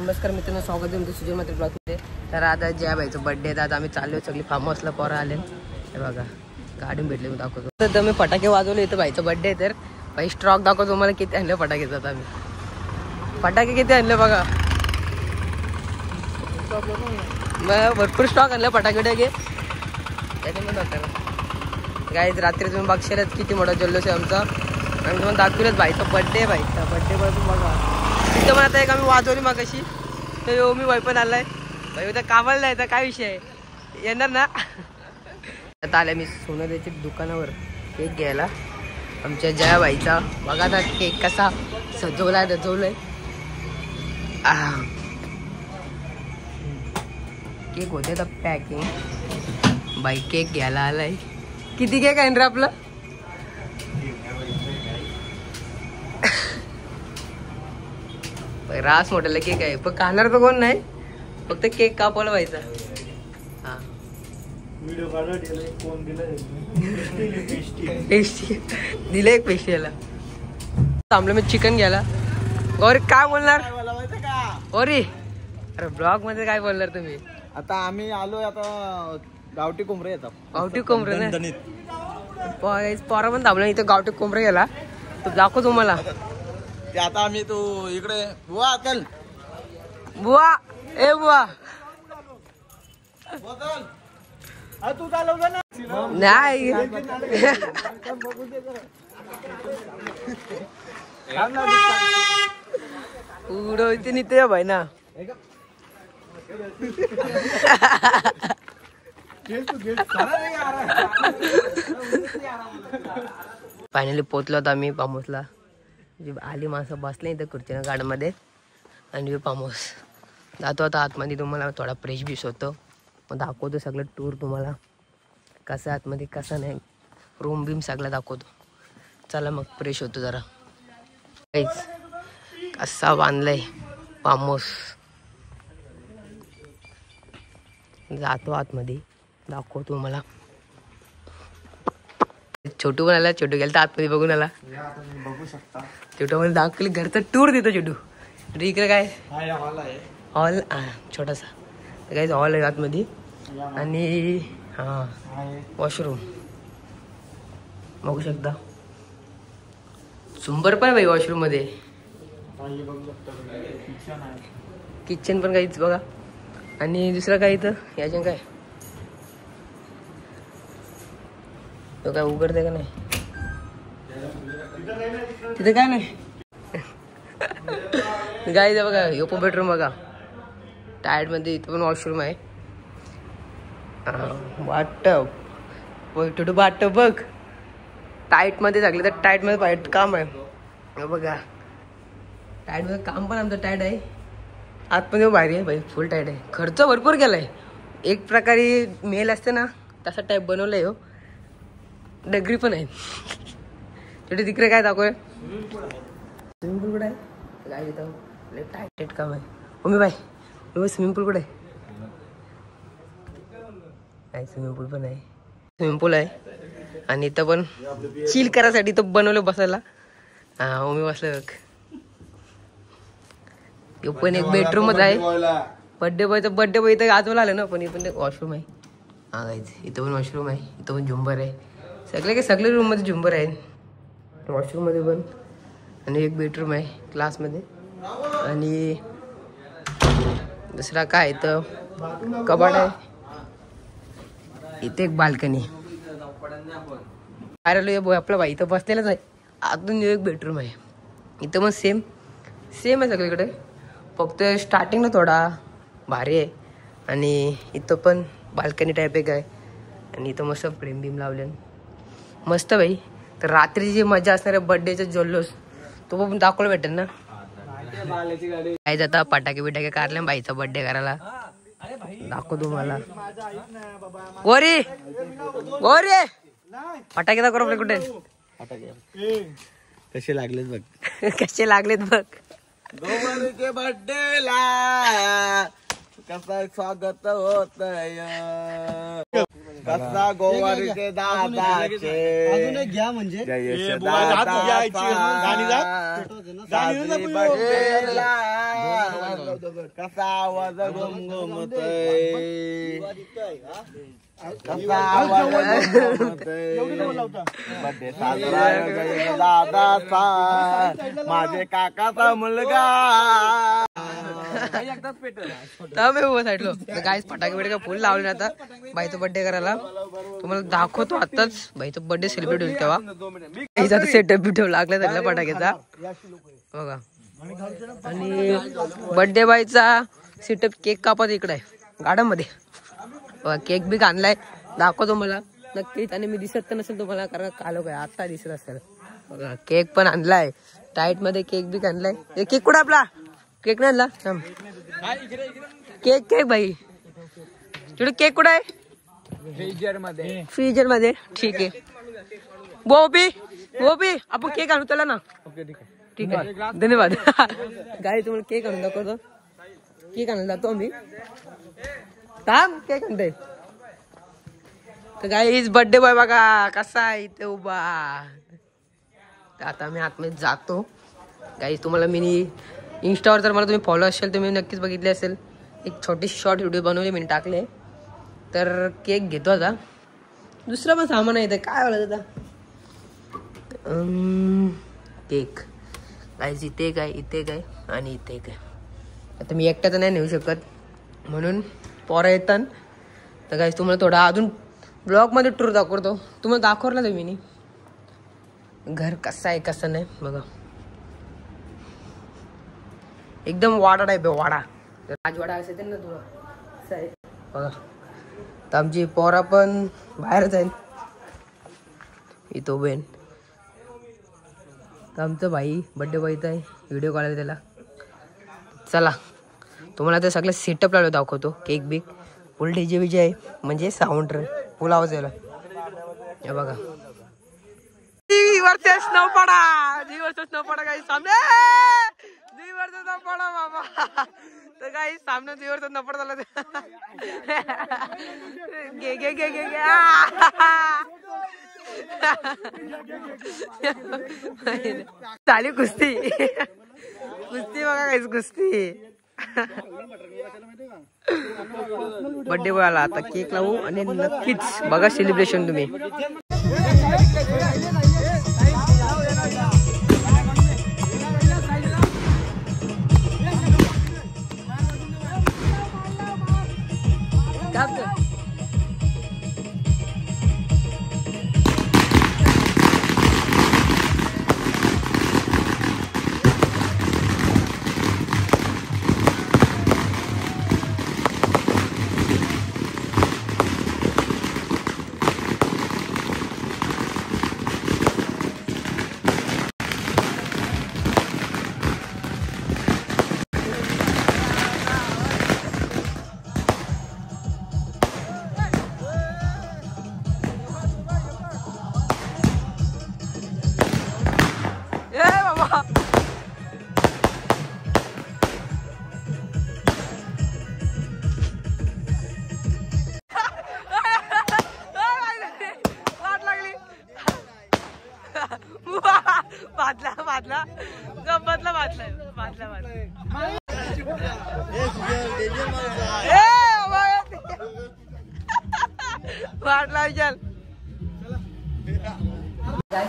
नमस्कार मित्रांनो, स्वागत आहे तुमचं सुजय मात्र ब्लॉगमध्ये. तर आता ज्या भाईचं बर्थडे आहे, आता आम्ही चाललो सगळी फार्म हाऊसला पोरं आले. हे बघा गाडी भेटले, मी दाखवतो. तर मी फटाके वाजवले, इथं भाईचं बर्थडे आहे. तर भाई स्टॉक दाखवतो तुम्हाला किती आणले फटाके. आता आम्ही फटाके किती आणले बघा, मग भरपूर स्टॉक आणलं फटाके त्याच्यामध्ये दाखवलं. काय रात्री तुम्ही बघशाल किती मोठा जल्लोष आहे आमचा. आणि तुम्हाला दाखवलंच भाईचा बर्थडे, भाईचा बर्थडे पण बघा. तिथं मला आता एक आम्ही वाजवली मागाशी, तर यो मी वय पण आलाय भाई. उद्या कामाला नाही तर काय विषय आहे, येणार ना. आता आल्या मी सोनाऱ्याच्या दुकानावर केक घ्यायला आमच्या जया भाईचा. बघा ना केक कसा सजवलाय रजवलाय. केक होते तर पॅकिंग. बाई केक घ्यायला आलाय. किती केक आहे रे आपलं? रास मोठ्याला केक आहे, पण खाणार तर कोण नाही, फक्त केक कापायला व्हायचा. हा पेस्ट्री दिले, एक पेस्ट्री याला थांबलं मी चिकन घ्यायला. गौरी काय बोलणार गौरी? अरे ब्लॉग मध्ये काय बोलणार तुम्ही? आता आम्ही आलोय आता गावठी कोंबरे येतात. गावठी कोंबरे ना पोरा पण थांबलं इथं. गावठी कोंबरे गेला तर दाखव तुम्हाला. ते आता आम्ही तू इकडे बुवा चल बुवा, ए बुवा तू चालवलं ना. नाही उडवते नाही ते भाई ना. फायनली पोचलो होतो आम्ही फार्म हाऊसला. आली माणसं बसले इथं खुर्चीनं गार्डनमध्ये. आणि फार्म हाऊस जातो आता आतमध्ये. तुम्हाला थोडा फ्रेश बीस होतो, मग दाखवतो सगळं टूर तुम्हाला कसं आतमध्ये कसं नाही, रूम बीम सगळं दाखवतो. चला मग फ्रेश होतो जरा. काहीच कसा बांधलाय फार्म हाऊस. जातो आतमध्ये दाखवतो तुम्हाला. छोटू पण आला, छोटू गेला तर आतमध्ये बघून आला. बघू शकता छोटू मध्ये दाखवली घरचा टूर देतो छोटू. इकडे काय हॉल छोटासा काय हॉल आहे आतमध्ये. आणि हा वॉशरूम बघू शकता. सुंबर पण भाई वॉशरूम मध्ये. किचन पण काहीच बघा. आणि दुसरं काय इथं याच्या काय तो काय उघडते का नाही, तिथे काय नाही. गाईज बघा योपो बेडरूम बघा टायर्ड मध्ये. इथं पण वॉशरूम आहे. वाटप टू वाटप बघ. टाईट मध्ये झाले तर टाईट मध्ये पाहिजे काम आहे बघा. टाईट मध्ये काम पण आमचं टाईट आहे. आतमध्ये भारी आहे भाई, फुल टाईट आहे. खर्च भरपूर केलाय. एक प्रकारे मेल असते ना तसा टाईप बनवलंय हो. डगरी पण आहे छोटे. तिकडे काय दाखवय स्विमिंग पूल कुठे आहे काय तिथं टाईट काम आहे. मम्मी बाई स्विमिंग पूल कुठे आहे? स्विमिंग पूल पण आहे. स्विमिंग पूल आहे आणि इथं पण चिल करायसाठी इथं बनवलं बसायला. हा मम्मी बसलं बघ. पण एक बेडरूमच आहे. बर्थडे बॉय इथं आजोला आलं ना, पण इथं पण वॉशरूम आहे. हा गाईज इथं पण वॉशरूम आहे. इथं पण झुंबर आहे. सगळे रूम मध्ये झुंबर आहे. वॉशरूम मध्ये पण. आणि एक बेडरूम आहे क्लासमध्ये. आणि दुसरा काय इथं कबाड आहे. इथे एक बाल्कनी. अरे बोय आपला भाई इथं बसलेलाच आहे. अजून एक बेडरूम आहे. इथं पण सेम आहे सगळीकडे, फक्त स्टार्टिंगला थोडा भारी आहे. आणि इथं पण बाल्कनी टाईप एक आहे. आणि इथं मस्त फ्रेम बीम लावले मस्त भाई. तर रात्री जी मजा असणार आहे बर्थडेचा जल्लोष तो पण दाखवला भेटेल ना. काय जाता फटाके बिटाके काढले भाईचा बर्थडे करायला. दाखव तुम्हाला. गोरी गोरी फटाके दाखव आपले कुठे कसे लागलेत बघ. कसे लागलेत बघ. गोवारीचे बर्थडेला कसा स्वागत होतय. कसा गोवारीचे दादाचे घ्या म्हणजे साजरी बर्थडेला कसा आवाज घुमघुमतोय कसा आवाज घुमघुमतोय बर्थडे साजरा दादाचा माझे काकाचा मुलगा साईडलो गाईस फटाके बिटाके फुल लावले आता बाईचा बर्थडे करायला तुम्हाला दाखवतो आताच बाईचा बर्थडे सेलिब्रेट होईल तेव्हा सेटअप बिटअप लागला त्याला फटाक्याचा बघा आणि बर्थडे बाईचा सेटअप केक कापत इकडे आहे गार्डन मध्ये केक बिक आणलाय दाखवतो मला नक्कीच आणि मी दिसत तर नसेल तुम्हाला कारण कालो काय आता दिसत असेल बघा केक पण आणलाय टाईट मध्ये केक बिक आणलाय केक कुठे आपला केक नाही आणला केक केक भाई तुझं केक कुठे आहे फ्रीजर मध्ये ठीक आहे बोबी बोबी आपण केक आणू त्याला ना ठीक आहे धन्यवाद गाडी तुम्हाला केक आणून दाखवतो केक आणून जातो आम्ही थांब केक आणते तर गाईज बर्थडे बॉय बघा कसा आहे इथे उभा आता मी आतमध्ये जातो गाईज तुम्हाला मी इंस्टावर जर मला तुम्ही फॉलो असेल तुम्ही नक्कीच बघितले असेल एक छोटीशी शॉर्ट व्हिडिओ बनवले मी टाकले तर केक घेतो आता दुसरं पण सामान आहे इथे काय बोलत आता केक गाईज इथे काय आणि इथे काय आता मी एकट्याच नाही नेऊ शकत म्हणून पोरं येतात तर गाईज तुम्हाला थोडा अजून ब्लॉगमध्ये टूर दाखवतो तुम्हाला दाखवला तर मी घर कसं आहे कसं नाही बघा एकदम वाडा टाईप आहे वाडा राजवाडा असेल ना थोडं असं आहे बघा तर आमची पोरा पण बाहेरच आहे इथं बेन तर आमचं भाई बड्डे बॉय इथं आहे व्हिडिओ काढायला त्याला चला तुम्हाला ते सगळं सेटअप लावलं दाखवतो केक बिक फुल डीजे विजे आहे म्हणजे साऊंड फुल आवाज यायला हे बघा स्नो पडा काही सामने स्नो पडा बाबा तर काही सामने स्नो पडा झाला गे गे गे गे चालू कुस्ती कुस्ती बघा काहीच कुस्ती बर्थडे बॉय आला आता केक लावू आणि नक्कीच बघा सेलिब्रेशन तुम्ही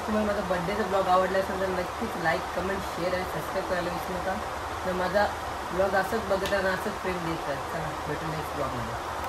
तुम्हाला माझा बर्थडेचा ब्लॉग आवडला असेल तर नक्कीच लाईक कमेंट शेअर आणि सबस्क्राईब करायला विसरू नका तर माझा ब्लॉग असंच बघत आणि असंच प्रेम देत चला भेटू नेक्स्ट ब्लॉगमध्ये